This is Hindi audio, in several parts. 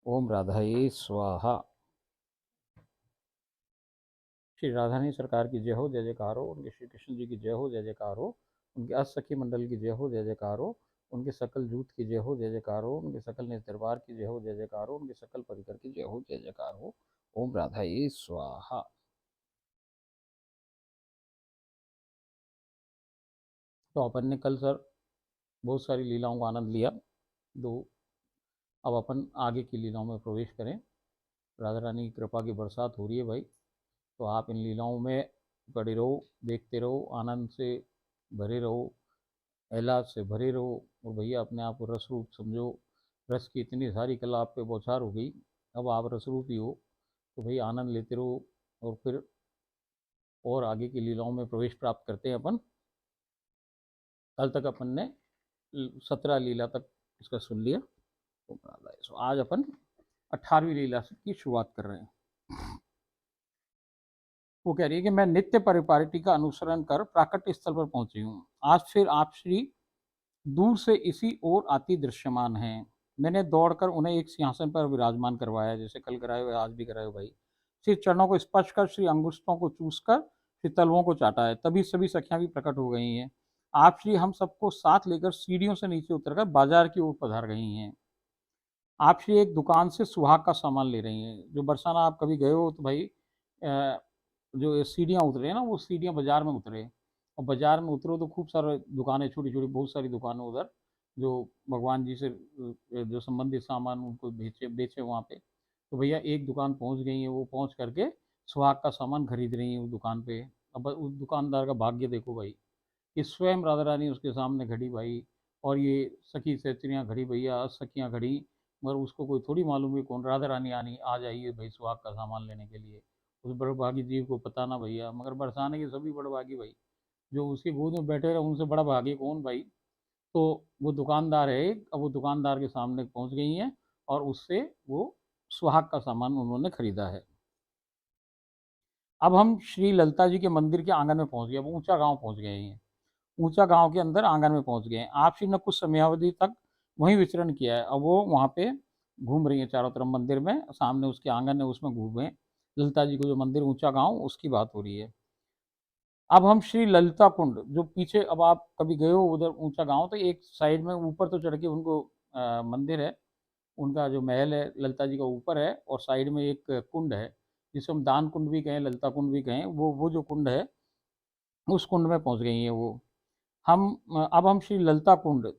ओम राधाई स्वाहा। श्री राधानी सरकार की जय हो, जय जयकार हो। उनके श्री कृष्ण जी की जय हो, जय जयकार हो। उनके अष्टसखी मंडल की जय हो, जय जयकार हो। उनके सकल जूत की जय हो, जय जयकार हो। उनके सकल निज दरबार की जय हो, जय जयकार हो। उनके सकल परिकर की जय हो, जय जयकार हो। ओम राधाई स्वाहा। तो अपन ने कल सर बहुत सारी लीलाओं का आनंद लिया। तो अब अपन आगे की लीलाओं में प्रवेश करें। राधा रानी की कृपा की बरसात हो रही है भाई। तो आप इन लीलाओं में पड़े रहो, देखते रहो, आनंद से भरे रहो, एहसास से भरे रहो। और भैया अपने आप को रस रूप समझो। रस की इतनी सारी कला आप पे बौछार हो गई, अब आप रस रूप ही हो। तो भैया आनंद लेते रहो। और फिर और आगे की लीलाओं में प्रवेश प्राप्त करते हैं अपन। कल तक अपन ने 17 लीला तक इसका सुन लिया। तो आज अपन 18वीं लीला की शुरुआत कर रहे हैं। वो कह रही है कि मैं नित्य परिपाटी का अनुसरण कर प्राकट्य स्थल पर पहुंची हूँ। आज फिर आप श्री दूर से इसी ओर आती दृश्यमान हैं। मैंने दौड़कर उन्हें एक सिंहासन पर विराजमान करवाया, जैसे कल कराए हुए आज भी कराए हुए भाई। श्री चरणों को स्पर्श कर, श्री अंगुष्ठों को चूस कर, श्री तलवों को चाटा है। तभी सभी सखियां भी प्रकट हो गई हैं। आप श्री हम सबको साथ लेकर सीढ़ियों से नीचे उतरकर बाजार की ओर पधार गई हैं। आप श्री एक दुकान से सुहाग का सामान ले रही हैं। जो बरसाना आप कभी गए हो तो भाई जो सीढ़ियाँ उतरे हैं ना, वो सीढ़ियाँ बाजार में उतरे। और बाजार में उतरो तो खूब सारे दुकानें, छोटी छोटी बहुत सारी दुकानें उधर, जो भगवान जी से जो संबंधित सामान उनको बेचे बेचे वहाँ पे। तो भैया एक दुकान पहुँच गई है, वो पहुँच करके सुहाग का सामान खरीद रही है उस दुकान पे। अब उस दुकानदार का भाग्य देखो भाई, कि स्वयं राधा रानी उसके सामने खड़ी भाई। और ये सखी सहेलियाँ खड़ी, भैया सखियाँ खड़ी। मगर उसको कोई थोड़ी मालूम है कौन राधा रानी आनी आ जाइए भाई सुहाग का सामान लेने के लिए। उस बड़भागी जीव को पता ना भैया, मगर बरसाने के सभी बड़भागी भाई। जो उसके गोद में बैठे रहे उनसे बड़ा भागी कौन भाई। तो वो दुकानदार है एक, अब वो दुकानदार के सामने पहुंच गई हैं। और उससे वो सुहाग का सामान उन्होंने खरीदा है। अब हम श्री ललिता जी के मंदिर के आंगन में पहुंच गए, वो ऊंचा गांव पहुंच गए हैं। ऊंचा गांव के अंदर आंगन में पहुंच गए हैं। आप श्री ने कुछ समयावधि तक वहीं विचरण किया है। अब वो वहाँ पे घूम रही है चारों तरफ मंदिर में, सामने उसके आंगन है उसमें घूमे। ललिता जी को जो मंदिर ऊंचा गांव उसकी बात हो रही है। अब हम श्री ललिता कुंड जो पीछे, अब आप कभी गए हो उधर ऊंचा गांव, तो एक साइड में ऊपर तो चढ़ के उनको मंदिर है, उनका जो महल है ललिता जी का ऊपर है। और साइड में एक कुंड है, जिसे हम दान कुंड भी कहें, ललिता कुंड भी कहें। वो जो कुंड है, उस कुंड में पहुंच गई है वो। हम अब हम श्री ललिता कुंड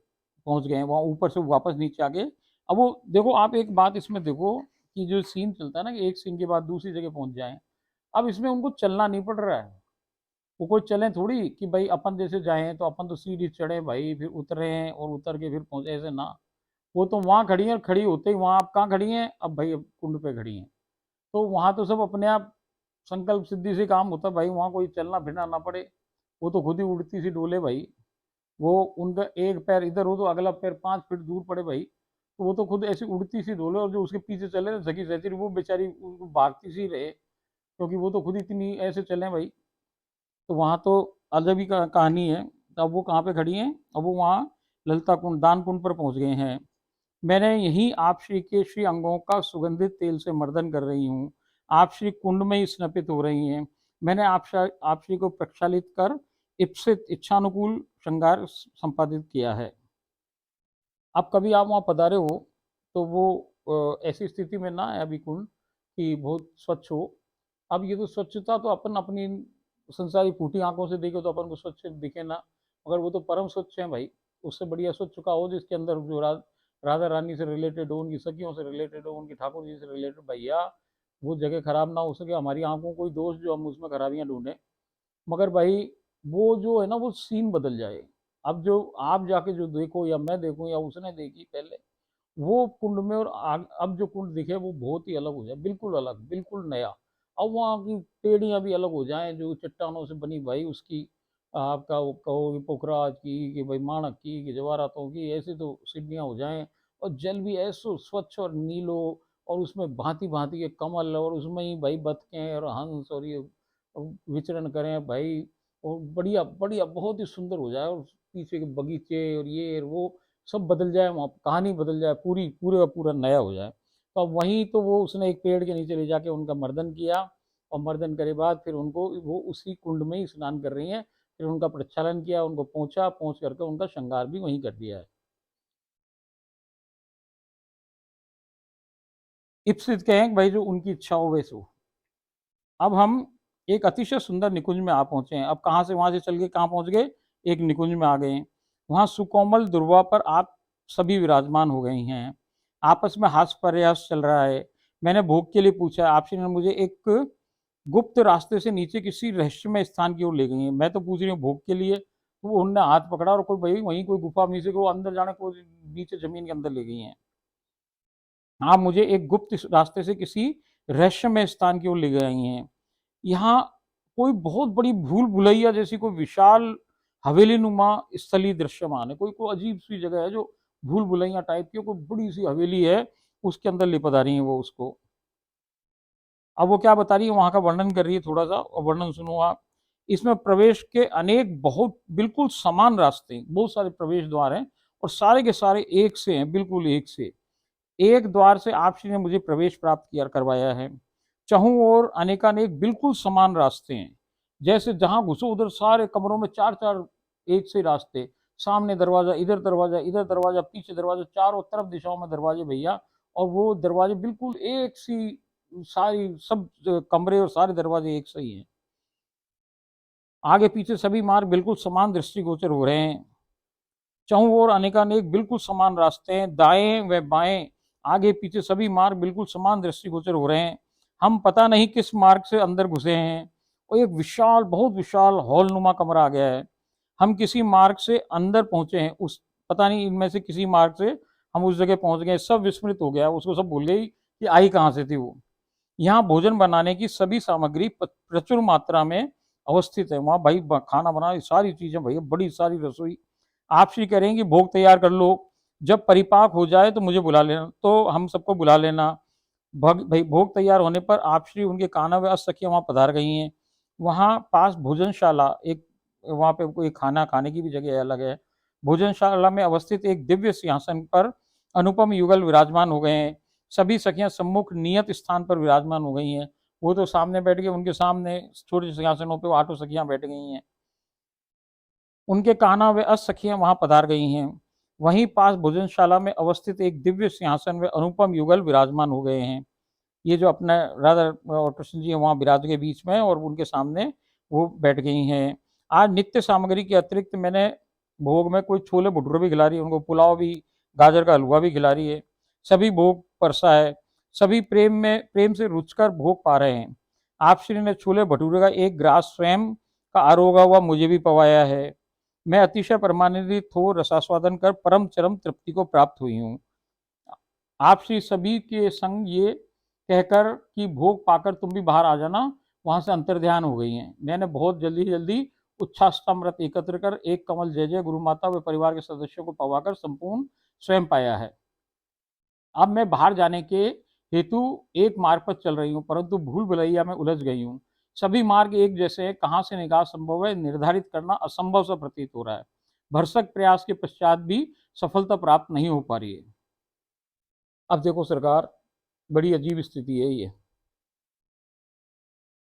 पहुंच गए हैं, वहाँ ऊपर से वापस नीचे आ गए। अब वो देखो, आप एक बात इसमें देखो कि जो सीन चलता है ना, कि एक सीन के बाद दूसरी जगह पहुंच जाए। अब इसमें उनको चलना नहीं पड़ रहा है। वो कोई चले थोड़ी कि भाई अपन जैसे जाएं तो अपन तो सीढ़ी चढ़े भाई, फिर उतरे हैं और उतर के फिर पहुंचे, ऐसे ना। वो तो वहां खड़ी है, और खड़ी होते ही वहां आप कहाँ खड़ी हैं, अब भाई अब कुंड पे खड़ी हैं। तो वहां तो सब अपने आप संकल्प सिद्धि से काम होता है भाई, वहां कोई चलना फिरना ना पड़े। वो तो खुद ही उड़ती सी डोले भाई। वो उनका एक पैर इधर हो तो अगला पैर 5 फीट दूर पड़े भाई। तो वो तो खुद ऐसी उड़ती सी डोले, और जो उसके पीछे चले ना सखी सहचरी, वो बेचारी भागती सी रहे, क्योंकि वो तो खुद इतनी ऐसे चले भाई। तो वहाँ तो अजब ही कहानी है। अब वो कहाँ पे खड़ी हैं, अब वो वहाँ ललिता कुंड दान कुंड पर पहुँच गए हैं। मैंने यही आप श्री के श्री अंगों का सुगंधित तेल से मर्दन कर रही हूँ। आप श्री कुंड में ही स्नापित हो रही हैं। मैंने आप श्री को प्रक्षालित कर इप्सित इच्छानुकूल श्रृंगार संपादित किया है। अब कभी आप वहाँ पधारे हो तो वो ऐसी स्थिति में ना है अभी कुंड कि बहुत स्वच्छ हो। अब ये तो स्वच्छता तो अपन अपनी संसारी फूटी आंखों से देखे तो अपन को स्वच्छ दिखे ना, मगर वो तो परम स्वच्छ है भाई। उससे बढ़िया स्वच्छ का हो जिसके अंदर जो राधा रानी से रिलेटेड हो, उनकी सखियों से रिलेटेड हो, उनकी ठाकुर जी से रिलेटेड, भैया वो जगह खराब ना हो सके। हमारी आंखों को कोई दोष जो हम उसमें खराबियां ढूंढें, मगर भाई वो जो है ना, वो सीन बदल जाए। अब जो आप जाके जो देखो, या मैं देखूं, या उसने देखी पहले, वो कुंड में और अब जो कुंड दिखे वो बहुत ही अलग हो जाए, बिल्कुल अलग, बिल्कुल नया। अब वहाँ की पेड़ियाँ भी अलग हो जाएं जो चट्टानों से बनी भाई, उसकी आपका वो कहो कि पोखराज की, कि भाई माणक की, कि जवाहरातों की, ऐसे तो सीढ़ियाँ हो जाएं। और जल भी ऐसो स्वच्छ और नीलो, और उसमें भांति भांति के कमल, और उसमें ही भाई बतखें और हंस और ये विचरण करें भाई। और बढ़िया बढ़िया बहुत ही सुंदर हो जाए, और पीछे के बगीचे और ये और वो सब बदल जाए, वहाँ कहानी बदल जाए, पूरी पूरे का पूरा नया हो जाए। तो अब वहीं तो वो उसने एक पेड़ के नीचे ले जाके उनका मर्दन किया, और मर्दन करे बाद फिर उनको वो उसी कुंड में ही स्नान कर रही हैं। फिर उनका प्रक्षालन किया, उनको पहुंचा, पहुंच करके उनका श्रृंगार भी वहीं कर दिया है। इप्सित कहें कि भाई जो उनकी इच्छा हो वैसे हो। अब हम एक अतिशय सुंदर निकुंज में आ पहुंचे हैं। अब कहाँ से, वहां से चल के कहाँ पहुंच गए, एक निकुंज में आ गए हैं। वहां सुकोमल दुर्वा पर आप सभी विराजमान हो गई हैं। आपस में हास्य प्रयास चल रहा है। मैंने भोग के लिए पूछा, आपसी ने मुझे एक गुप्त रास्ते से नीचे किसी रहस्यमय स्थान की ओर ले गई हैं। मैं तो पूछ रही हूँ भोग के लिए, तो उनने हाथ पकड़ा और कोई भाई वहीं कोई गुफा में से को अंदर जाने को नीचे जमीन के अंदर ले गई हैं। आप मुझे एक गुप्त रास्ते से किसी रहस्यमय स्थान की ओर ले गई हैं। यहाँ कोई बहुत बड़ी भूल भुलैया जैसी कोई विशाल हवेली नुमा स्थलीय दृश्यमान है। कोई कोई अजीब सी जगह है जो भूल भुलैया टाइप की, कोई बड़ी सी हवेली है, उसके अंदर ले पता रही है वो उसको। अब वो क्या बता रही है, वहां का वर्णन कर रही है, थोड़ा सा वर्णन सुनो आप। इसमें प्रवेश के अनेक बहुत बिल्कुल समान रास्ते, बहुत सारे प्रवेश द्वार हैं, और सारे के सारे एक से हैं, बिल्कुल एक से। एक द्वार से आप श्री ने मुझे प्रवेश प्राप्त किया करवाया है। चहु और अनेकानेक बिल्कुल समान रास्ते हैं। जैसे जहां घुसो उधर सारे कमरों में चार चार एक से रास्ते, सामने दरवाजा, इधर दरवाजा, इधर दरवाजा, पीछे दरवाजा, चारों तरफ दिशाओं में दरवाजे भैया। और वो दरवाजे बिल्कुल एक सी, सारी सब कमरे और सारे दरवाजे एक सही हैं। आगे पीछे सभी मार्ग बिल्कुल समान दृष्टिगोचर हो रहे हैं। चौं ओर अनेकानेक बिल्कुल समान रास्ते हैं, दाएं व बाएं आगे पीछे सभी मार्ग बिल्कुल समान दृष्टिगोचर हो रहे हैं। हम पता नहीं किस मार्ग से अंदर घुसे हैं, और एक विशाल, बहुत विशाल हॉल नुमा कमरा आ गया है। हम किसी मार्ग से अंदर पहुंचे हैं, उस पता नहीं इनमें से किसी मार्ग से हम उस जगह पहुंच गए। सब विस्मृत हो गया, उसको सब भूल गई कि आई कहाँ से थी वो। यहाँ भोजन बनाने की सभी सामग्री प्रचुर मात्रा में अवस्थित है। वहाँ भाई खाना बनाने सारी चीजें भैया, बड़ी सारी रसोई। आप श्री करेंगे भोग तैयार कर लो, जब परिपाक हो जाए तो मुझे बुला लेना, तो हम सबको बुला लेना। भाई भोग तैयार होने पर आप श्री उनके काना व सखियाँ वहाँ पधार गई हैं। वहाँ पास भोजनशाला एक, वहाँ पे कोई खाना खाने की भी जगह अलग है। भोजनशाला में अवस्थित एक दिव्य सिंहासन पर अनुपम युगल विराजमान हो गए हैं। सभी सखियां सम्मुख नियत स्थान पर विराजमान हो गई हैं। वो तो सामने बैठ के, उनके सामने छोटे सिंहासनों पे आठों सखियां बैठ गई हैं। उनके कान्हा व अस सखियां वहां पधार गई हैं। वहीं पास भोजनशाला में अवस्थित एक दिव्य सिंहासन व अनुपम युगल विराजमान हो गए हैं। ये जो अपना राधा और कृष्ण जी वहाँ विराज के बीच में, और उनके सामने वो बैठ गई हैं। आज नित्य सामग्री के अतिरिक्त मैंने भोग में कोई छोले भटूरे भी खिला रही है उनको, पुलाव भी, गाजर का हलवा भी खिला रही है। सभी भोग परसा है। सभी प्रेम से रुचकर भोग पा रहे हैं। आप श्री ने छोले भटूरे का एक ग्रास स्वयं का आरोगा हुआ मुझे भी पवाया है। मैं अतिशय परमानंदित हो रसास्वादन कर परम चरम तृप्ति को प्राप्त हुई हूँ। आप श्री सभी के संग ये कहकर कि भोग पाकर तुम भी बाहर आ जाना, वहां से अंतर्ध्यान हो गई हैं। मैंने बहुत जल्दी जल्दी उच्छाष्टामृत एकत्र कर एक कमल जय जय गुरु माता व परिवार के सदस्यों को पवाकर संपूर्ण स्वयं पाया है। अब मैं बाहर जाने के हेतु एक मार्ग पर चल रही हूँ, परंतु भूल भुलैया में उलझ गई हूँ। सभी मार्ग एक जैसे हैं, कहाँ से निकास संभव है निर्धारित करना असंभव सा प्रतीत हो रहा है। भरसक प्रयास के पश्चात भी सफलता प्राप्त नहीं हो पा रही है। अब देखो सरकार, बड़ी अजीब स्थिति है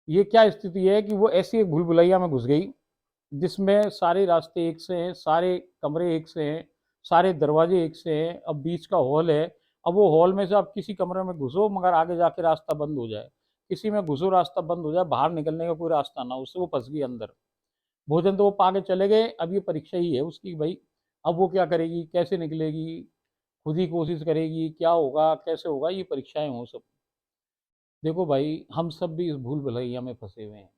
ये क्या स्थिति है कि वो ऐसी एक भूल भुलैया में घुस गई जिसमें सारे रास्ते एक से हैं, सारे कमरे एक से हैं, सारे दरवाजे एक से हैं। अब बीच का हॉल है। अब वो हॉल में से आप किसी कमरे में घुसो, मगर आगे जाके रास्ता बंद हो जाए, किसी में घुसो रास्ता बंद हो जाए, बाहर निकलने का कोई रास्ता ना, उससे वो फंस गई अंदर। भोजन तो वो पा के चले गए, अब ये परीक्षा ही है उसकी भाई। अब वो क्या करेगी, कैसे निकलेगी, खुद ही कोशिश करेगी, क्या होगा कैसे होगा, ये परीक्षाएं हो सब। देखो भाई, हम सब भी इस भूल भुलैया में फंसे हुए हैं।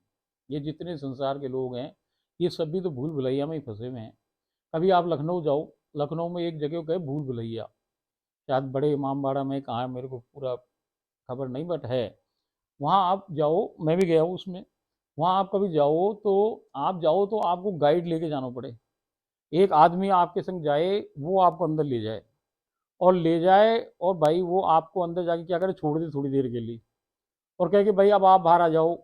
ये जितने संसार के लोग हैं, ये सब भी तो भूल भुलैया में ही फंसे हुए हैं। कभी आप लखनऊ जाओ, लखनऊ में एक जगह गए भूल भुलैया, शायद बड़े इमामबाड़ा में कहाँ है मेरे को पूरा खबर नहीं, बट है। वहाँ आप जाओ, मैं भी गया हूँ उसमें। वहाँ आप कभी जाओ तो, आप जाओ तो आपको गाइड लेके जाना पड़े। एक आदमी आपके संग जाए, वो आपको अंदर ले जाए, और ले जाए, और भाई वो आपको अंदर जाके क्या करे, छोड़ दे थोड़ी देर के लिए, और कहे कि भाई अब आप बाहर आ जाओ।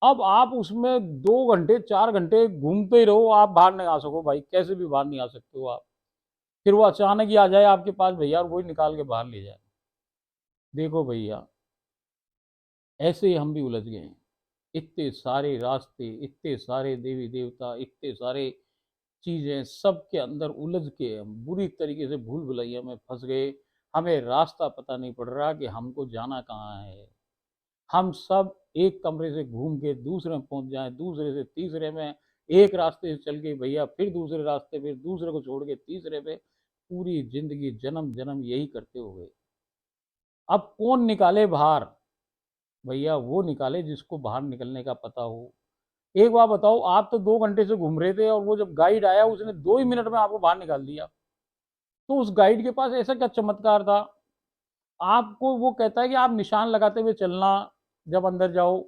अब आप उसमें 2 घंटे 4 घंटे घूमते ही रहो, आप बाहर नहीं आ सको भाई, कैसे भी बाहर नहीं आ सकते हो आप। फिर वो अचानक ही आ जाए आपके पास भैया, और वही निकाल के बाहर ले जाए। देखो भैया, ऐसे ही हम भी उलझ गए हैं। इतने सारे रास्ते, इतने सारे देवी देवता, इतने सारे चीजें, सब के अंदर उलझ के हम बुरी तरीके से भूल भुलैया में फंस गए। हमें रास्ता पता नहीं पड़ रहा कि हमको जाना कहाँ है। हम सब एक कमरे से घूम के दूसरे में पहुंच जाएं, दूसरे से तीसरे में, एक रास्ते से चल के भैया फिर दूसरे रास्ते, फिर दूसरे को छोड़ के तीसरे पे, पूरी जिंदगी जन्म जन्म यही करते हो गए। अब कौन निकाले बाहर? भैया वो निकाले जिसको बाहर निकलने का पता हो। एक बात बताओ, आप तो 2 घंटे से घूम रहे थे और वो जब गाइड आया उसने 2 ही मिनट में आपको बाहर निकाल दिया। तो उस गाइड के पास ऐसा क्या चमत्कार था? आपको वो कहता है कि आप निशान लगाते हुए चलना, जब अंदर जाओ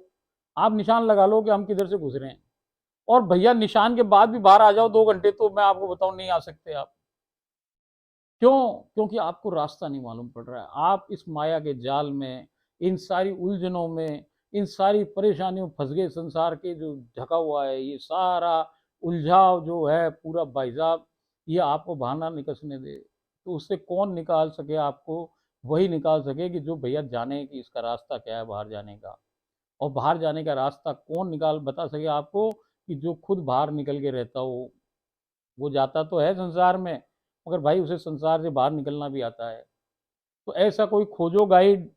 आप निशान लगा लो कि हम किधर से गुजरे हैं। और भैया निशान के बाद भी बाहर आ जाओ 2 घंटे, तो मैं आपको बताऊं नहीं आ सकते आप। क्यों? क्योंकि आपको रास्ता नहीं मालूम पड़ रहा है। आप इस माया के जाल में, इन सारी उलझनों में, इन सारी परेशानियों में फंस गए। संसार के जो ढका हुआ है ये सारा उलझाव जो है पूरा भाई साहब, ये आपको बहाना निकसने दे। तो उससे कौन निकाल सके आपको? वही निकाल सके कि जो भैया जाने कि इसका रास्ता क्या है बाहर जाने का। और बाहर जाने का रास्ता कौन निकाल बता सके आपको? कि जो खुद बाहर निकल के रहता हो। वो जाता तो है संसार में, मगर भाई उसे संसार से बाहर निकलना भी आता है। तो ऐसा कोई खोजो गाइड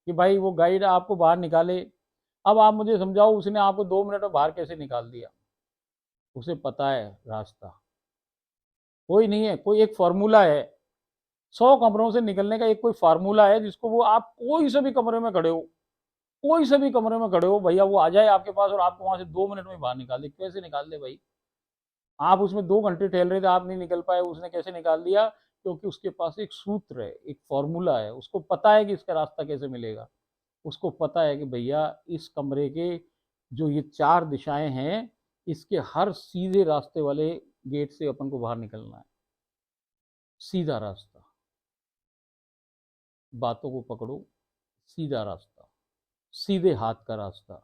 कि भाई वो गाइड आपको बाहर निकाले। अब आप मुझे समझाओ, उसने आपको 2 मिनट में बाहर कैसे निकाल दिया? उसे पता है रास्ता। कोई नहीं है, कोई एक फार्मूला है। 100 कमरों से निकलने का एक कोई फार्मूला है, जिसको वो आप कोई से भी कमरे में खड़े हो, कोई से भी कमरे में खड़े हो भैया, वो आ जाए आपके पास और आपको वहां से 2 मिनट में बाहर निकाल दे। कैसे निकाल दे भाई? आप उसमें 2 घंटे टहल रहे थे, आप नहीं निकल पाए, उसने कैसे निकाल दिया? क्योंकि उसके पास एक सूत्र है, एक फॉर्मूला है। उसको पता है कि इसका रास्ता कैसे मिलेगा। उसको पता है कि भैया इस कमरे के जो ये 4 दिशाएं हैं, इसके हर सीधे रास्ते वाले गेट से अपन को बाहर निकलना है। सीधा रास्ता, बातों को पकड़ो, सीधा रास्ता, सीधे हाथ का रास्ता।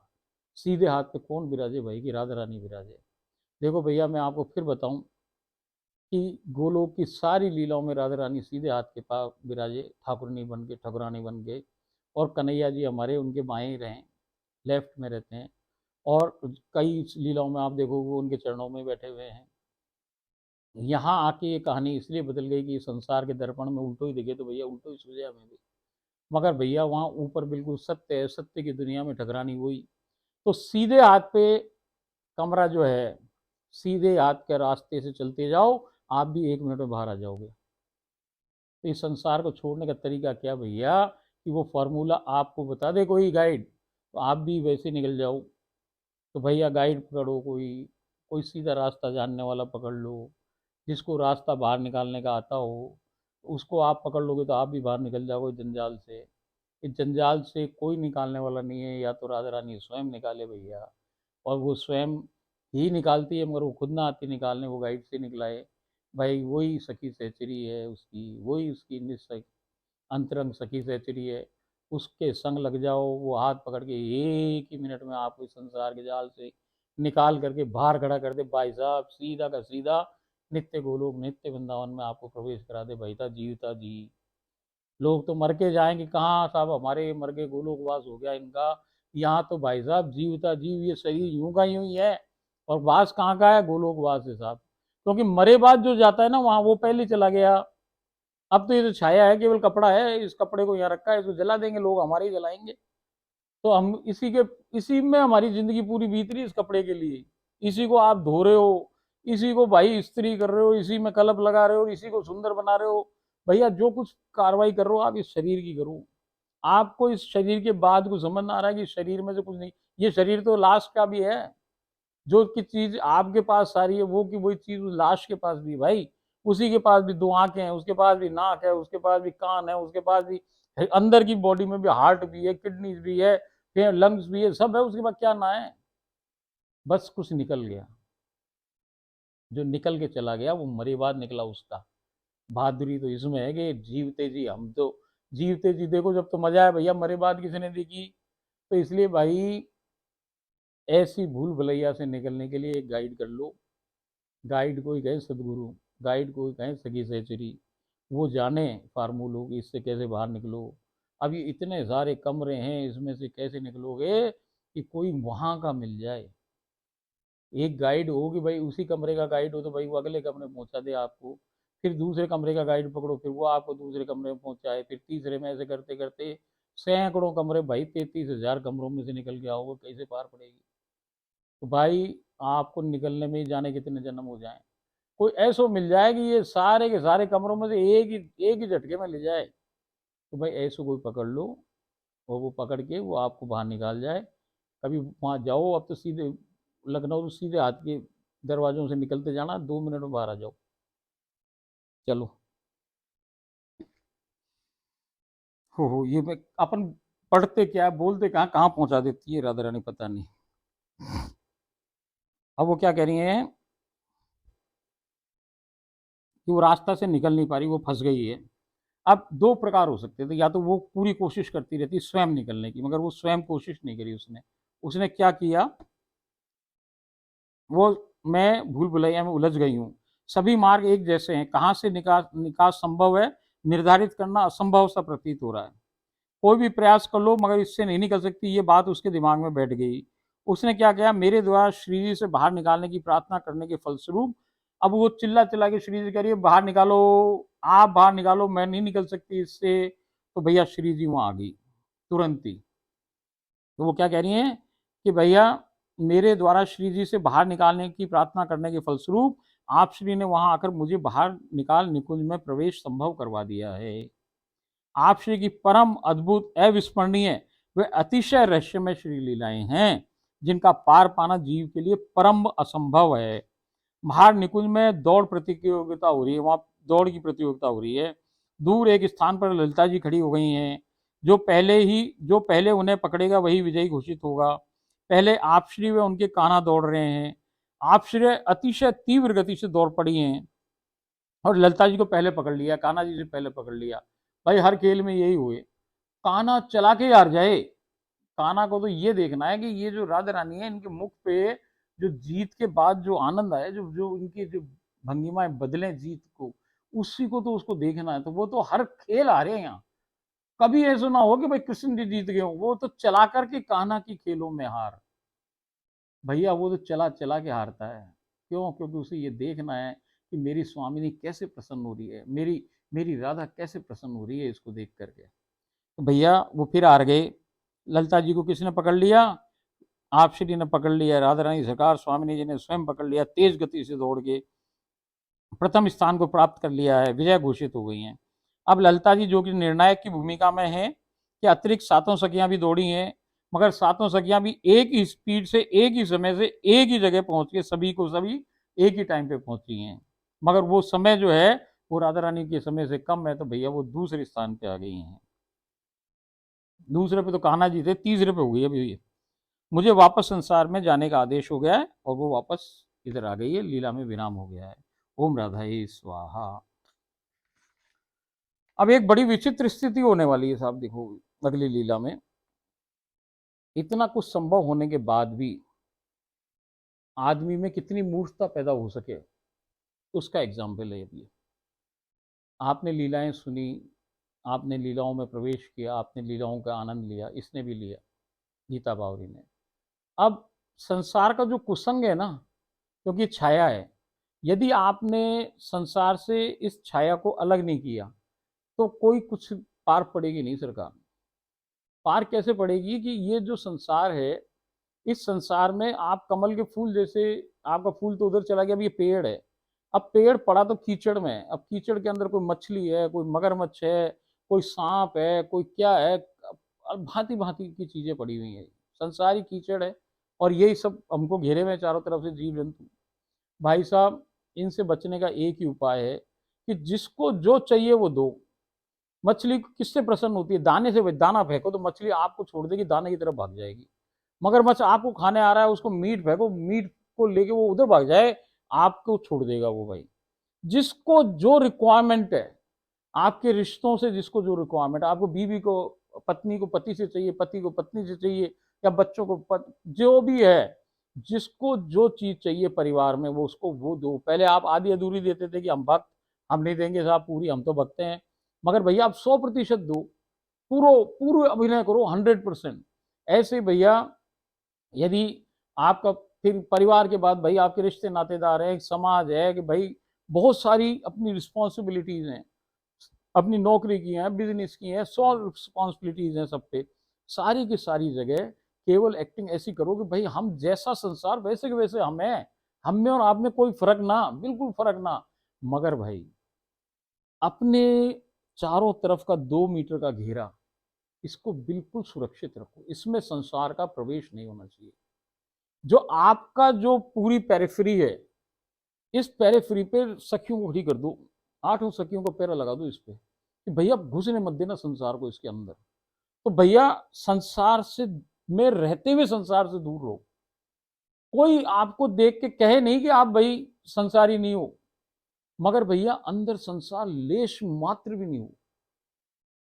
सीधे हाथ पे कौन विराजे भाई? की राधा रानी विराजे। देखो भैया, मैं आपको फिर बताऊं कि गोलोक की सारी लीलाओं में राधा रानी सीधे हाथ के पास विराजे, ठाकुरनी बन के, ठकुरानी बन के। और कन्हैया जी हमारे उनके बाएं रहे, लेफ्ट में रहते हैं। और कई लीलाओं में आप देखोगे वो उनके चरणों में बैठे हुए हैं। यहाँ आके ये कहानी इसलिए बदल गई कि संसार के दर्पण में उल्टो ही दिखे, तो भैया उल्टो ही सूझे हमें भी। मगर भैया वहाँ ऊपर बिल्कुल सत्य है, सत्य की दुनिया में ठकुरानी वही। तो सीधे हाथ पे कमरा जो है, सीधे हाथ के रास्ते से चलते जाओ, आप भी 1 मिनट में बाहर आ जाओगे। तो इस संसार को छोड़ने का तरीका क्या भैया? कि वो फार्मूला आपको बता दे कोई गाइड, तो आप भी वैसे निकल जाओ। तो भैया गाइड पकड़ो, कोई कोई सीधा रास्ता जानने वाला पकड़ लो, जिसको रास्ता बाहर निकालने का आता हो। उसको आप पकड़ लोगे तो आप भी बाहर निकल जाओगे जंजाल से। इस जंजाल से कोई निकालने वाला नहीं है, या तो राधा रानी स्वयं निकाले भैया। और वो स्वयं ही निकालती है, मगर वो खुद ना आती निकालने, वो गाइड से निकलाए। भाई वही सखी सहचरी है उसकी, वही उसकी निश्चय अंतरंग सखी सहचरी है। उसके संग लग जाओ, वो हाथ पकड़ के 1 ही मिनट में आपको इस संसार के जाल से निकाल करके बाहर खड़ा कर दे भाई साहब, सीधा का सीधा नित्य गोलोक, नित्य वृंदावन में आपको प्रवेश करा दे। भाई था जीवता जी। लोग तो मर के जाएंगे, कहाँ साहब हमारे मर के गोलोकवास हो गया इनका। यहाँ तो भाई साहब जीवता जीव, ये शरीर यूं का यूं ही है। और वास कहाँ का है? गोलोकवास है साहब। क्योंकि मरे बाद जो जाता है ना वहाँ, वो पहले चला गया। अब तो ये जो छाया है केवल कपड़ा है, इस कपड़े को यहाँ रखा है, इसको जला देंगे लोग, हमारे ही जलाएंगे। तो हम इसी में हमारी जिंदगी पूरी बीत रही है, इस कपड़े के लिए। इसी को आप धो रहे हो, इसी को भाई इस्त्री कर रहे हो, इसी में कलप लगा रहे हो, इसी को सुंदर बना रहे हो। भैया जो कुछ कार्रवाई कर रहे हो आप इस शरीर की करो। आपको इस शरीर के बाद कुछ समझ ना आ रहा है कि शरीर में से कुछ नहीं। ये शरीर तो लाश का भी है। जो की चीज आपके पास सारी है, वो की वही चीज उस लाश के पास भी है भाई। उसी के पास भी 2 आंखें हैं, उसके पास भी नाक है, उसके पास भी कान है, उसके पास भी अंदर की बॉडी में भी हार्ट भी है, किडनीज भी है, फिर लंग्स भी है, सब है उसके पास, क्या ना है? बस कुछ निकल गया। जो निकल के चला गया वो मरे बाद निकला उसका। बहादुरी तो इसमें है कि जीवते जी हम तो, जीवते जी देखो जब तो मजा है भैया, मरे बाद किसी ने देखी? तो इसलिए भाई ऐसी भूल भुलैया से निकलने के लिए एक गाइड कर लो। गाइड को ही कहें सदगुरु, गाइड को ही कहें सगी सहचरी। वो जाने फार्मूलों की, इससे कैसे बाहर निकलो। अब ये इतने सारे कमरे हैं, इसमें से कैसे निकलोगे कि कोई वहाँ का मिल जाए। एक गाइड हो कि भाई उसी कमरे का गाइड हो तो भाई वो अगले कमरे में पहुँचा दे आपको, फिर दूसरे कमरे का गाइड पकड़ो, फिर वो आपको दूसरे कमरे में पहुँचाए, फिर तीसरे में, ऐसे करते करते सैकड़ों कमरे, भाई 33,000 कमरों में से निकल के आओगे, कैसे पार पड़ेगी। तो भाई आपको निकलने में ही जाने कितने जन्म हो जाएं। कोई ऐसो मिल जाए कि ये सारे के सारे कमरों में से एक ही झटके में ले जाए, तो भाई ऐसो कोई पकड़ लो, और वो पकड़ के वो आपको बाहर निकाल जाए। कभी वहाँ जाओ, अब तो सीधे लखनऊ तो सीधे हाथ के दरवाजों से निकलते जाना, 2 मिनट में बाहर आ जाओ। चलो। हो ये मैं अपन पढ़ते क्या बोलते कहाँ कहाँ पहुंचा देती है राधा रानी, पता नहीं। अब वो क्या कह रही हैं कि वो रास्ता से निकल नहीं पा रही, वो फंस गई है। अब दो प्रकार हो सकते थे, या तो वो पूरी कोशिश करती रहती स्वयं निकलने की, मगर वो स्वयं कोशिश नहीं करी उसने। उसने क्या किया, वो मैं भूल भुलैया में उलझ गई हूँ, सभी मार्ग एक जैसे हैं, कहाँ से निकास निकास संभव है निर्धारित करना असंभव सा प्रतीत हो रहा है। कोई भी प्रयास कर लो मगर इससे नहीं निकल सकती, ये बात उसके दिमाग में बैठ गई। उसने क्या किया, मेरे द्वारा श्री जी से बाहर निकालने की प्रार्थना करने के फलस्वरूप अब वो चिल्ला चिल्ला के श्री जी कह रही है बाहर निकालो, आप बाहर निकालो, मैं नहीं निकल सकती इससे। तो भैया श्री जी वहां आ गई तुरंत ही। तो वो क्या कह रही हैं कि भैया मेरे द्वारा श्री जी से बाहर निकालने की प्रार्थना करने के फलस्वरूप आप श्री ने वहां आकर मुझे बाहर निकाल निकुंज में प्रवेश संभव करवा दिया है। आप श्री की परम अद्भुत अविस्मरणीय वे अतिशय रहस्यमय श्री लीलाएं हैं, जिनका पार पाना जीव के लिए परम असंभव है। बाहर निकुंज में दौड़ प्रतियोगिता हो रही है, वहां दौड़ की प्रतियोगिता हो रही है। दूर एक स्थान पर ललिता जी खड़ी हो गई हैं। जो पहले उन्हें पकड़ेगा वही विजयी घोषित होगा। पहले आप श्री व उनके कान्हा दौड़ रहे हैं। आप श्री अतिशय तीव्र गति से दौड़ पड़ी हैं और ललिता जी को पहले पकड़ लिया, कान्हा जी से पहले पकड़ लिया। भाई हर खेल में यही हुए, कान्हा चला के हार जाए। कान्हा को तो ये देखना है कि ये जो राधा रानी है, इनके मुख पे जो जीत के बाद जो आनंद आए, जो जो इनकी जो भंगिमाएं बदले जीत को, उसी को तो उसको देखना है। तो वो तो हर खेल हारे हैं यहाँ। कभी ऐसा ना हो कि भाई कृष्ण जी जीत गए हो, वो तो चला करके कान्हा की खेलों में हार। भैया वो तो चला चला के हारता है। क्यों? क्योंकि उसे ये देखना है कि मेरी स्वामिनी कैसे प्रसन्न हो रही है, मेरी मेरी राधा कैसे प्रसन्न हो रही है इसको देख करके। तो भैया वो फिर हार गए। ललिता जी को किसने पकड़ लिया? आप श्री ने पकड़ लिया। राधा रानी सरकार स्वामिनी जी ने स्वयं पकड़ लिया, तेज गति से दौड़ के प्रथम स्थान को प्राप्त कर लिया है, विजय घोषित हो गई हैं। अब ललिता जी जो कि निर्णायक की भूमिका में है कि अतिरिक्त सातों सखियां भी दौड़ी हैं, मगर सातों सखियां भी एक ही स्पीड से, एक ही समय से, एक ही जगह पहुंच के सभी को सभी एक ही टाइम पे पहुंची हैं। मगर वो समय जो है वो राधा रानी के समय से कम है, तो भैया वो दूसरे स्थान पे आ गई हैं। दूसरे पे तो कान्हा जी थे, तीसरे पे हो गई अभी। मुझे वापस संसार में जाने का आदेश हो गया है और वो वापस इधर आ गई है, लीला में विराम हो गया है। ओम राधा स्वाहा। अब एक बड़ी विचित्र स्थिति होने वाली है साहब, देखो अगली लीला में। इतना कुछ संभव होने के बाद भी आदमी में कितनी मूर्खता पैदा हो सके, उसका एग्जाम्पल है ये। आपने लीलाएं सुनी, आपने लीलाओं में प्रवेश किया, आपने लीलाओं का आनंद लिया, इसने भी लिया, गीता बावरी ने। अब संसार का जो कुसंग है ना, क्योंकि छाया है, यदि आपने संसार से इस छाया को अलग नहीं किया तो कोई कुछ पार पड़ेगी नहीं सरकार। पार कैसे पड़ेगी कि ये जो संसार है, इस संसार में आप कमल के फूल जैसे, आपका फूल तो उधर चला गया, अब ये पेड़ है। अब पेड़ पड़ा तो कीचड़ में, अब कीचड़ के अंदर कोई मछली है, कोई मगरमच्छ है, कोई सांप है, कोई क्या है, भांति भांति की चीजें पड़ी हुई है। संसार ही कीचड़ है और यही सब हमको घेरे हुए चारों तरफ से जीव जंतु। भाई साहब इनसे बचने का एक ही उपाय है कि जिसको जो चाहिए वो दो। मछली किससे प्रसन्न होती है? दाने से। दाना फेंको तो मछली आपको छोड़ देगी, दाने की तरफ भाग जाएगी। मगरमच्छ आपको खाने आ रहा है, उसको मीट फेंको, मीट को लेके वो उधर भाग जाए, आपको छोड़ देगा वो भाई। जिसको जो रिक्वायरमेंट है, आपके रिश्तों से जिसको जो रिक्वायरमेंट है, आपको बीवी को, पत्नी को पति से चाहिए, पति को पत्नी से चाहिए, या बच्चों को जो भी है, जिसको जो चीज चाहिए परिवार में वो उसको वो दो। पहले आप आधी अधूरी देते थे कि हम भक्त, हम नहीं देंगे साहब पूरी, हम तो भक्त हैं। मगर भैया आप 100% दो, पूरे अभिनय करो 100%। ऐसे भैया यदि आपका फिर परिवार के बाद भाई आपके रिश्ते नातेदार है, एक समाज है कि भाई बहुत सारी अपनी रिस्पॉन्सिबिलिटीज हैं, अपनी नौकरी की हैं, बिजनेस की हैं, 100 रिस्पॉन्सिबिलिटीज हैं सब पे। सारी की सारी जगह केवल एक्टिंग ऐसी करो कि भाई हम जैसा संसार वैसे के वैसे हम हैं, हम में और आप में कोई फर्क ना, बिल्कुल फर्क ना। मगर भाई अपने चारों तरफ का 2 मीटर का घेरा, इसको बिल्कुल सुरक्षित रखो, इसमें संसार का प्रवेश नहीं होना चाहिए। जो आपका जो पूरी पेरिफेरी है, इस पेरिफेरी पे सखियों को खड़ी कर दो, 8 सखियों को पैरा लगा दो इस पे कि भैया घुसने मत देना संसार को इसके अंदर। तो भैया संसार से में रहते हुए संसार से दूर रहो। कोई आपको देख के कहे नहीं कि आप भाई संसारी नहीं हो, मगर भैया अंदर संसार लेश मात्र भी नहीं हो।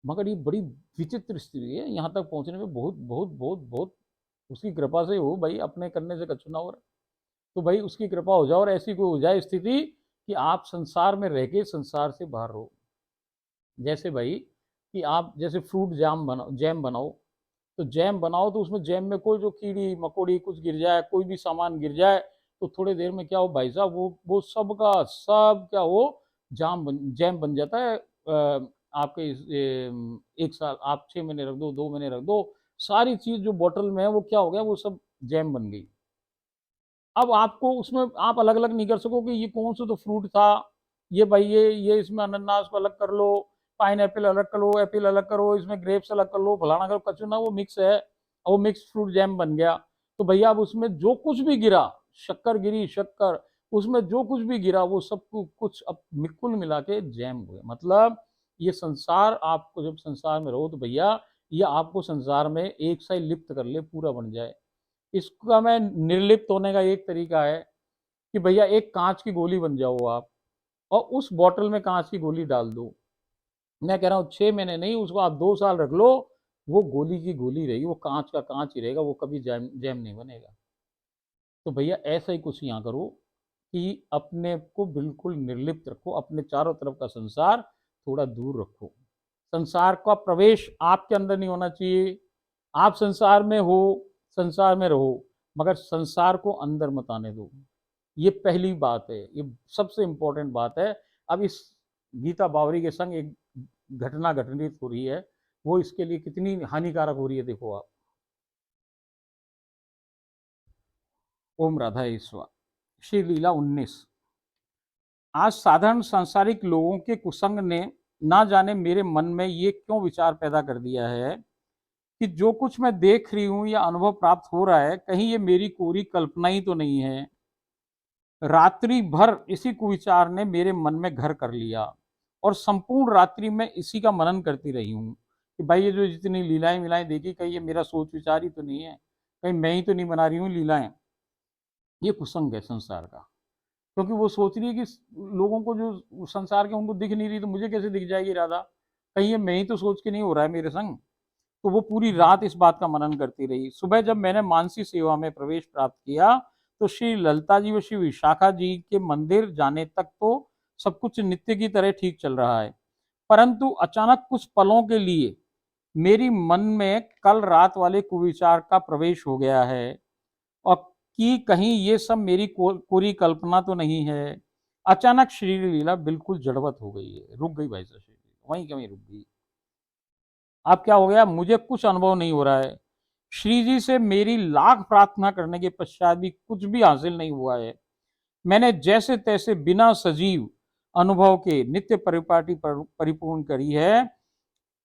मगर ये बड़ी विचित्र स्थिति है, यहाँ तक पहुंचने में बहुत बहुत बहुत बहुत उसकी कृपा से हो भाई, अपने करने से कछु ना हो रहा। तो भाई उसकी कृपा हो जाए और ऐसी कोई हो जाए स्थिति कि आप संसार में रह के संसार से बाहर हो। जैसे भाई कि आप जैसे फ्रूट जैम बनाओ, तो जैम बनाओ तो उसमें जैम में कोई जो कीड़ी मकोड़ी कुछ गिर जाए, कोई भी सामान गिर जाए, तो थोड़ी देर में क्या हो भाई साहब, वो सब का सब क्या हो जैम बन जाता है। आपके 1 साल आप 6 महीने रख दो, 2 महीने रख दो, सारी चीज जो बोतल में है वो क्या हो गया, वो सब जैम बन गई। अब आपको उसमें आप अलग अलग नहीं कर सको कि ये कौन सा तो फ्रूट था, ये भाई ये इसमें अनानास को अलग कर लो, पाइन एप्पल अलग करो, एप्पल अलग करो, इसमें ग्रेप्स अलग कर लो, फलाना करो, कचू ना, वो मिक्स है और वो मिक्स फ्रूट जैम बन गया। तो भैया अब उसमें जो कुछ भी गिरा, शक्कर गिरी शक्कर, उसमें जो कुछ भी गिरा वो सब कुछ अब कुल मिला के जैम हुए। मतलब ये संसार, आपको जब संसार में रहो तो भैया ये आपको संसार में एक सा ही लिप्त कर ले, पूरा बन जाए। इसका मैं निर्लिप्त होने का एक तरीका है कि भैया एक कांच की गोली बन जाओ आप, और उस बॉटल में कांच की गोली डाल दो। मैं कह रहा हूँ 6 महीने नहीं, उसको आप 2 साल रख लो, वो गोली की गोली रहेगी, वो कांच का कांच ही रहेगा, वो कभी जैम जैम नहीं बनेगा। तो भैया ऐसा ही कुछ यहाँ करो कि अपने को बिल्कुल निर्लिप्त रखो, अपने चारों तरफ का संसार थोड़ा दूर रखो। संसार का प्रवेश आपके अंदर नहीं होना चाहिए। आप संसार में हो, संसार में रहो, मगर संसार को अंदर मत आने दो। ये पहली बात है, ये सबसे इंपॉर्टेंट बात है। अब इस गीता बावरी के संग एक घटना घटित हो रही है, वो इसके लिए कितनी हानिकारक हो रही है देखो आप। ओम राधा ईश्वर। श्री लीला 19। आज साधारण सांसारिक लोगों के कुसंग ने ना जाने मेरे मन में ये क्यों विचार पैदा कर दिया है कि जो कुछ मैं देख रही हूं या अनुभव प्राप्त हो रहा है, कहीं ये मेरी कोरी कल्पना ही तो नहीं है। रात्रि भर इसी कुविचार ने मेरे मन में घर कर लिया और संपूर्ण रात्रि में इसी का मनन करती रही हूँ कि भाई ये जो जितनी लीलाएं मिलाएं देखी, कहीं ये मेरा सोच विचार ही तो नहीं है, कहीं मैं ही तो नहीं बना रही हूँ लीलाएं। ये कुसंग है संसार का, क्योंकि वो सोच रही है कि लोगों को जो संसार के उनको दिख नहीं रही, तो मुझे कैसे दिख जाएगी राधा, कहीं ये मैं ही तो सोच के नहीं हो रहा है मेरे संग। तो वो पूरी रात इस बात का मनन करती रही। सुबह जब मैंने मानसी सेवा में प्रवेश प्राप्त किया तो श्री ललिता जी व श्री विशाखा जी के मंदिर जाने तक तो सब कुछ नित्य की तरह ठीक चल रहा है, परंतु अचानक कुछ पलों के लिए मेरी मन में कल रात वाले कुविचार का प्रवेश हो गया है और कि कहीं ये सब मेरी पूरी कल्पना तो नहीं है। अचानक श्री लीला बिल्कुल जड़वत हो गई है, रुक गई भाई साहब, श्री लीला वहीं कहीं रुक गई। अब क्या हो गया, मुझे कुछ अनुभव नहीं हो रहा है। श्री जी से मेरी लाख प्रार्थना करने के पश्चात भी कुछ भी हासिल नहीं हुआ है। मैंने जैसे तैसे बिना सजीव अनुभव के नित्य परिपाटी परिपूर्ण करी है।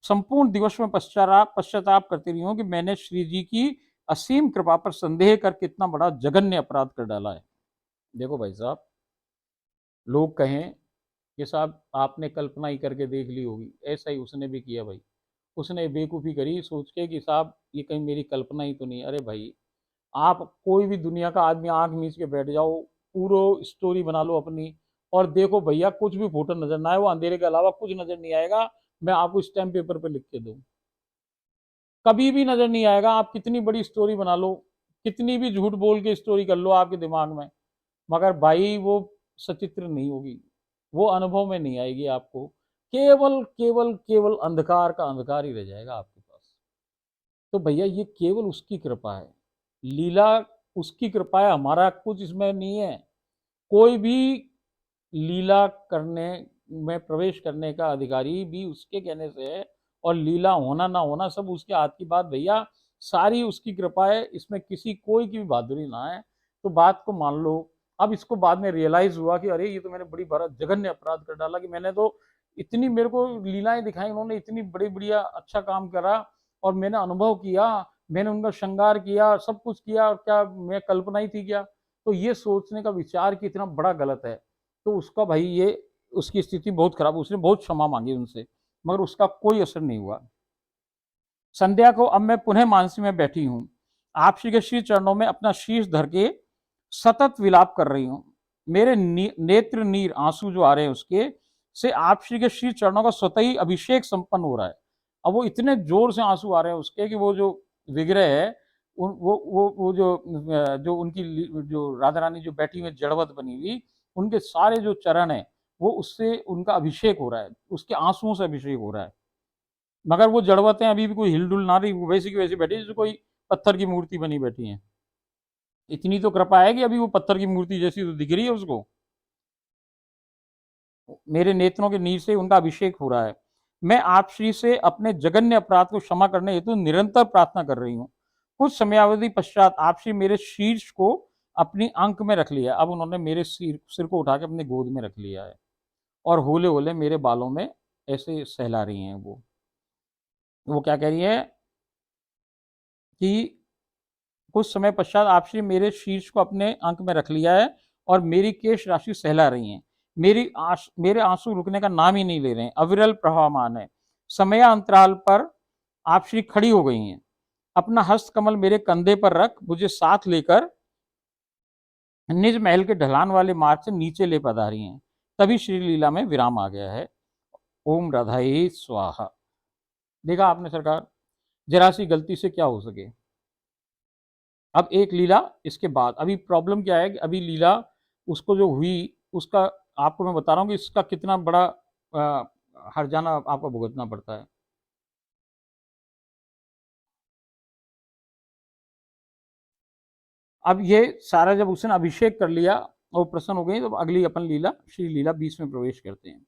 संपूर्ण दिवस में पश्चाताप करती रही हूँ कि मैंने श्री जी की असीम कृपा पर संदेह कर कितना बड़ा जघन्य अपराध कर डाला है। देखो भाई साहब, लोग कहें कि साहब आपने कल्पना ही करके देख ली होगी, ऐसा ही उसने भी किया भाई। उसने बेवकूफ़ी करी सोच के कि साहब ये कहीं मेरी कल्पना ही तो नहीं। अरे भाई, आप कोई भी दुनिया का आदमी आंख मीच के बैठ जाओ, पूरा स्टोरी बना लो अपनी, और देखो भैया कुछ भी फोटो नजर ना आए, वो अंधेरे के अलावा कुछ नजर नहीं आएगा। मैं आपको स्टैम्प पेपर पे लिख के दूं, कभी भी नजर नहीं आएगा। आप कितनी बड़ी स्टोरी बना लो, कितनी भी झूठ बोल के स्टोरी कर लो आपके दिमाग में, मगर भाई वो सचित्र नहीं होगी, वो अनुभव में नहीं आएगी आपको। केवल केवल केवल अंधकार का अंधकार ही रह जाएगा आपके तो भैया ये केवल उसकी कृपा है, लीला उसकी कृपा है, हमारा कुछ इसमें नहीं है। कोई भी लीला करने में प्रवेश करने का अधिकारी भी उसके कहने से है, और लीला होना ना होना सब उसके हाथ की बात भैया, सारी उसकी कृपा है, इसमें किसी कोई की भी बहादुरी ना है। तो बात को मान लो। अब इसको बाद में रियलाइज हुआ कि अरे ये तो मैंने बड़ी बड़ा जघन्य अपराध कर डाला, कि मैंने तो इतनी मेरे को लीलाएं दिखाई, उन्होंने इतनी बड़ी बढ़िया अच्छा काम करा, और मैंने अनुभव किया, मैंने उनका श्रृंगार किया, सब कुछ किया, और क्या मैं कल्पना ही थी क्या? तो ये सोचने का विचार कि इतना बड़ा गलत है। तो उसका भाई ये उसकी स्थिति बहुत खराब, उसने बहुत क्षमा मांगी उनसे, मगर उसका कोई असर नहीं हुआ। संध्या को अब मैं पुनः मानसी में बैठी हूँ, आप श्री के श्री चरणों में अपना शीश धर के सतत विलाप कर रही हूँ। मेरे नेत्र नीर आंसू जो आ रहे हैं उसके से आप श्री के श्री चरणों का स्वतः ही अभिषेक संपन्न हो रहा है। अब वो इतने जोर से आंसू आ रहे हैं उसके कि वो जो विग्रह है, वो जो उनकी जो राधा रानी जो बैठी हुई जड़वत बनी हुई, उनके सारे जो चरण है वो उससे उनका अभिषेक हो रहा है, उसके आंसुओं से अभिषेक हो रहा है। मगर वो जड़वतें अभी भी कोई हिलडुल ना रही, वो वैसी की वैसी बैठी जैसे कोई पत्थर की मूर्ति बनी बैठी है। इतनी तो कृपा है कि अभी वो पत्थर की मूर्ति जैसी तो दिख रही है उसको। मेरे नेत्रों के नीर से उनका अभिषेक हो रहा है। मैं आप श्री से अपने जघन्य अपराध को क्षमा करने हेतु निरंतर प्रार्थना कर रही हूँ। कुछ समयावधि पश्चात आप श्री मेरे शीर्ष को अपनी अंक में रख लिया। अब उन्होंने मेरे सिर को उठा के अपने गोद में रख लिया है, और होले होले मेरे बालों में ऐसे सहला रही हैं। वो क्या कह रही है कि कुछ समय पश्चात आप श्री मेरे शीर्ष को अपने अंक में रख लिया है, और मेरी केश राशि सहला रही हैं। मेरे आंसू रुकने का नाम ही नहीं ले रहे हैं, अविरल प्रवाहमान है। समयांतराल पर आप श्री खड़ी हो गई हैं, अपना हस्त कमल मेरे कंधे पर रख मुझे साथ लेकर निज महल के ढलान वाले मार्ग से नीचे ले पधारी हैं। तभी श्री लीला में विराम आ गया है। ओम राधाई स्वाहा। देखा आपने सरकार, जरा सी गलती से क्या हो सके। अब एक लीला इसके बाद, अभी प्रॉब्लम क्या है कि अभी लीला उसको जो हुई उसका आपको मैं बता रहा हूँ कि इसका कितना बड़ा हर्जाना आपको भुगतना पड़ता है। अब ये सारा जब उसने अभिषेक कर लिया और प्रसन्न हो गई, तो अगली अपन लीला श्री लीला 20 में प्रवेश करते हैं।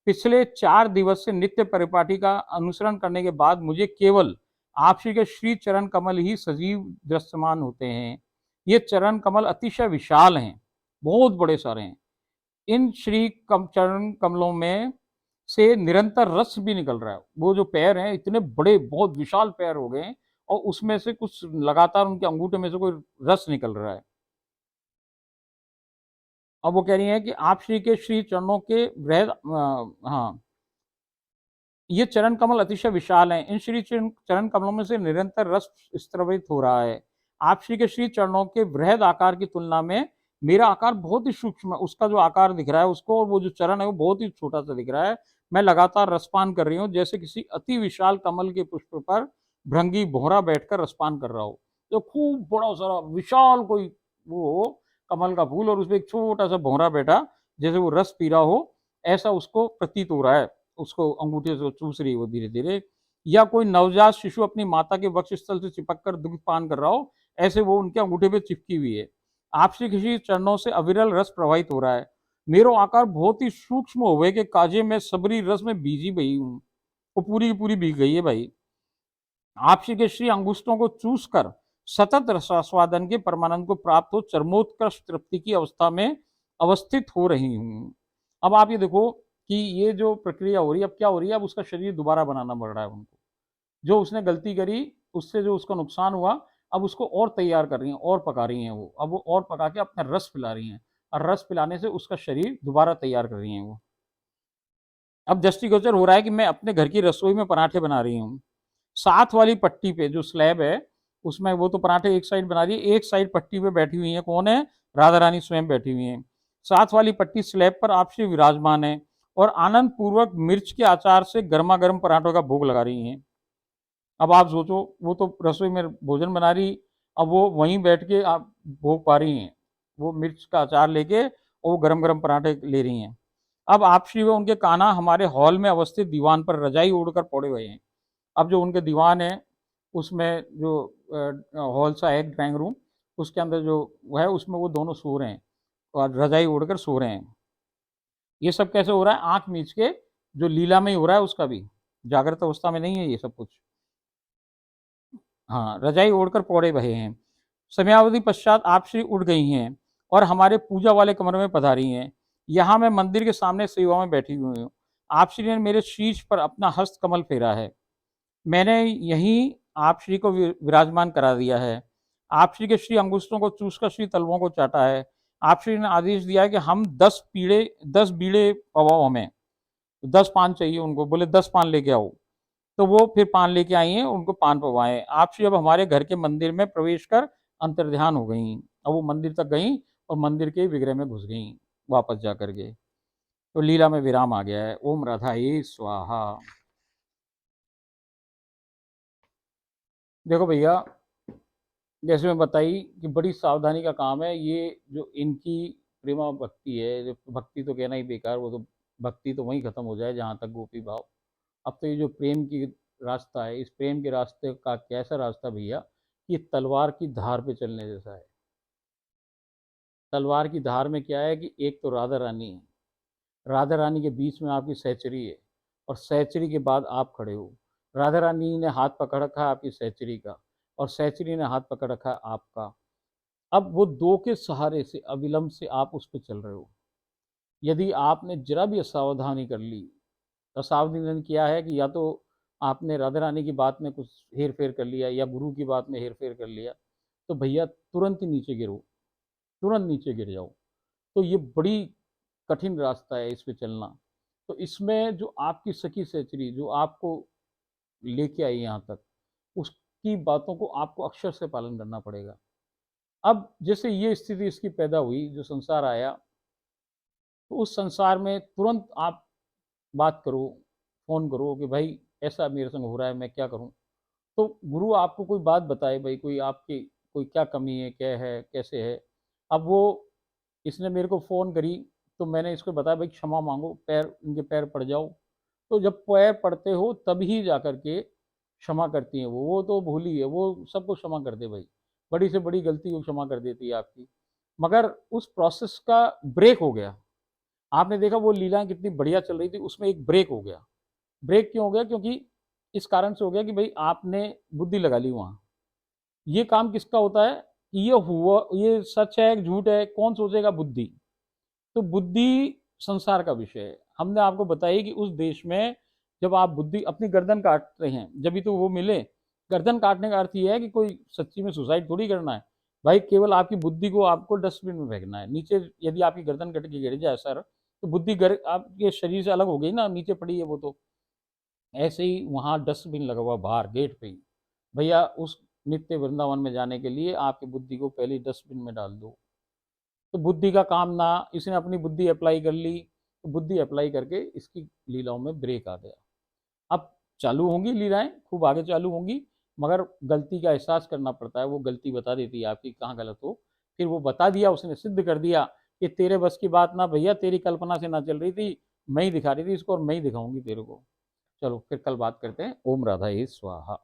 पिछले 4 दिवस से नित्य परिपाटी का अनुसरण करने के बाद मुझे केवल आप श्री के श्री चरण कमल ही सजीव दृश्यमान होते हैं। ये चरण कमल अतिशय विशाल हैं, बहुत बड़े सारे हैं। इन श्री चरण कमलों में से निरंतर रस भी निकल रहा है। वो जो पैर हैं इतने बड़े, बहुत विशाल पैर हो गए, और उसमें से कुछ लगातार उनके अंगूठे में से कोई रस निकल रहा है। अब वो कह रही है कि आप श्री के श्री चरणों के वृहद हाँ, ये चरण कमल अतिशय विशाल हैं। इन श्री चरण कमलों में से निरंतर रस स्त्रवित हो रहा है। आप श्री के श्री चरणों के वृहद आकार की तुलना में मेरा आकार बहुत ही सूक्ष्म है। उसका जो आकार दिख रहा है उसको, और वो जो चरण है वो बहुत ही छोटा सा दिख रहा है। मैं लगातार रसपान कर रही हूँ, जैसे किसी अति विशाल कमल के पुष्प पर भृंगी भोरा बैठकर रसपान कर रहा हो। तो खूब बड़ा सारा विशाल कोई वो हो, कमल का फूल, और उसमें एक छोटा सा भोरा बैठा जैसे वो रस पी रहा हो, ऐसा उसको प्रतीत हो रहा है। उसको अंगूठे से चूस रही है वो धीरे धीरे। या कोई नवजात शिशु अपनी माता के वक्ष स्थल से चिपक कर दुग्ध पान कर रहा हो, ऐसे वो उनके अंगूठे पे चिपकी हुई है। आपसे किसी चरणों से अविरल रस प्रवाहित हो रहा है। मेरो आकार बहुत ही सूक्ष्म हो गए कि काजे में सबरी रस में भीजी बही हूँ। वो पूरी की पूरी भीग गई है भाई। आपसी के श्री अंगुष्ठों को चूस कर सतत रसास्वादन के परमानंद को प्राप्त हो चरमोत्कृष्ट तृप्ति की अवस्था में अवस्थित हो रही हूँ। अब आप ये देखो कि ये जो प्रक्रिया हो रही है, अब क्या हो रही है, अब उसका शरीर दोबारा बनाना पड़ रहा है उनको। जो उसने गलती करी, उससे जो उसका नुकसान हुआ, अब उसको और तैयार कर रही हैं, और पका रही हैं वो। अब वो और पका के अपना रस पिला रही हैं, और रस पिलाने से उसका शरीर दोबारा तैयार कर रही हैं वो। अब दृष्टिगोचर हो रहा है कि मैं अपने घर की रसोई में पराठे बना रही हूँ। साथ वाली पट्टी पे जो स्लैब है उसमें वो तो पराठे एक साइड बना रही है, एक साइड पट्टी पे बैठी हुई है, कौन है? राधा रानी स्वयं बैठी हुई है। साथ वाली पट्टी स्लैब पर आपसे विराजमान है, और आनंद पूर्वक मिर्च के अचार से गर्मा गर्म पराठों का भोग लगा रही हैं। अब आप सोचो, वो तो रसोई में भोजन बना रही, अब वो वहीं बैठ के आप भोग पा रही हैं, वो मिर्च का अचार लेके, और वो गरम गरम पराठे ले रही हैं। अब आप श्री व उनके कान्हा हमारे हॉल में अवस्थित दीवान पर रजाई ओढ़कर पड़े हुए हैं। अब जो उनके दीवान है उसमें जो हॉल सा है ड्राइंग रूम, उसके अंदर जो वो है उसमें वो दोनों सो रहे हैं और रजाई ओढ़कर सो रहे हैं। ये सब कैसे हो रहा है? आंख मीच के, जो लीला में ही हो रहा है उसका भी, जागृत अवस्था में नहीं है ये सब कुछ। हाँ, रजाई ओढ़कर पौड़े बहे हैं। समयावधि पश्चात आप श्री उठ गई हैं और हमारे पूजा वाले कमरे में पधारी हैं। यहाँ मैं मंदिर के सामने सेवा में बैठी हुई हूँ। आप श्री ने मेरे शीश पर अपना हस्त कमल फेरा है। मैंने यहीं आप श्री को विराजमान करा दिया है। आप श्री के श्री अंगुष्ठों को चूसकर श्री तलवों को चाटा है। आप श्री ने आदेश दिया है कि हम 10 बीड़े पवाओ हमें, 10 पान चाहिए उनको, बोले 10 पान लेके आओ। तो वो फिर पान लेके आई हैं, उनको पान पवाए। आप श्री अब हमारे घर के मंदिर में प्रवेश कर अंतर्ध्यान हो गई। अब वो मंदिर तक गई और मंदिर के विग्रह में घुस गई वापस जा करके। तो लीला में विराम आ गया है। ओम राधाये स्वाहा। देखो भैया, जैसे मैं बताई कि बड़ी सावधानी का काम है ये, जो इनकी प्रेमा भक्ति है, जो भक्ति तो कहना ही बेकार, वो तो भक्ति तो वहीं खत्म हो जाए जहाँ तक गोपी भाव। अब तो ये जो प्रेम की रास्ता है, इस प्रेम के रास्ते का कैसा रास्ता भैया, कि तलवार की धार पे चलने जैसा है। तलवार की धार में क्या है कि एक तो राधा रानी है, राधा रानी के बीच में आपकी सहचरी है, और सहचरी के बाद आप खड़े हो। राधा रानी ने हाथ पकड़ रखा है आपकी सहचरी का, और सहचरी ने हाथ पकड़ रखा है आपका। अब वो दो के सहारे से अविलंब से आप उस पर चल रहे हो। यदि आपने जरा भी असावधानी कर ली, असावधानी किया है कि या तो आपने राधा रानी की बात में कुछ हेर फेर कर लिया या गुरु की बात में हेर फेर कर लिया, तो भैया तुरंत ही नीचे गिरो, तुरंत नीचे गिर जाओ। तो ये बड़ी कठिन रास्ता है इस पे चलना। तो इसमें जो आपकी सखी सहचरी जो आपको लेके आई यहाँ तक, उसकी बातों को आपको अक्षर से पालन करना पड़ेगा। अब जैसे ये स्थिति इसकी पैदा हुई, जो संसार आया, तो उस संसार में तुरंत आप बात करो, फ़ोन करो कि भाई ऐसा मेरे संग हो रहा है, मैं क्या करूँ? तो गुरु आपको कोई बात बताए, भाई कोई आपकी कोई क्या कमी है, क्या है, कैसे है। अब वो इसने मेरे को फ़ोन करी, तो मैंने इसको बताया भाई क्षमा मांगो, पैर इनके पैर पड़ जाओ। तो जब पैर पड़ते हो तभी जा कर के क्षमा करती हैं वो तो भूली है, वो सबको क्षमा कर दे भाई, बड़ी से बड़ी गलती वो क्षमा कर देती है आपकी। मगर उस प्रोसेस का ब्रेक हो गया। आपने देखा वो लीलाएं कितनी बढ़िया चल रही थी, उसमें एक ब्रेक हो गया। ब्रेक क्यों हो गया? क्योंकि इस कारण से हो गया कि भाई आपने बुद्धि लगा ली वहाँ। ये काम किसका होता है कि ये हुआ, ये सच है झूठ है, कौन सोचेगा? बुद्धि। तो बुद्धि संसार का विषय है। हमने आपको बताया कि उस देश में जब आप बुद्धि अपनी गर्दन काटते हैं, जब भी तो वो मिले। गर्दन काटने का अर्थ ये है कि कोई सच्ची में सुसाइड थोड़ी करना है भाई, केवल आपकी बुद्धि को आपको डस्टबिन में फेंकना है नीचे। यदि आपकी गर्दन कट के गिर जाए सर, तो बुद्धि आपके शरीर से अलग हो गई ना, नीचे पड़ी है वो तो। ऐसे ही वहाँ डस्टबिन लगा हुआ बाहर गेट पे ही, भैया उस नित्य वृंदावन में जाने के लिए आपकी बुद्धि को पहले डस्टबिन में डाल दो। तो बुद्धि का काम ना, इसने अपनी बुद्धि अप्लाई कर ली, तो बुद्धि अप्लाई करके इसकी लीलाओं में ब्रेक आ गया। अब चालू होंगी लीलाएं, खूब आगे चालू होंगी, मगर गलती का एहसास करना पड़ता है। वो गलती बता देती है आपकी कहाँ गलत हो। फिर वो बता दिया, उसने सिद्ध कर दिया कि तेरे बस की बात ना भैया, तेरी कल्पना से ना चल रही थी, मैं ही दिखा रही थी इसको और मैं ही दिखाऊंगी तेरे को। चलो फिर कल बात करते हैं। ओम राधा स्वाहा।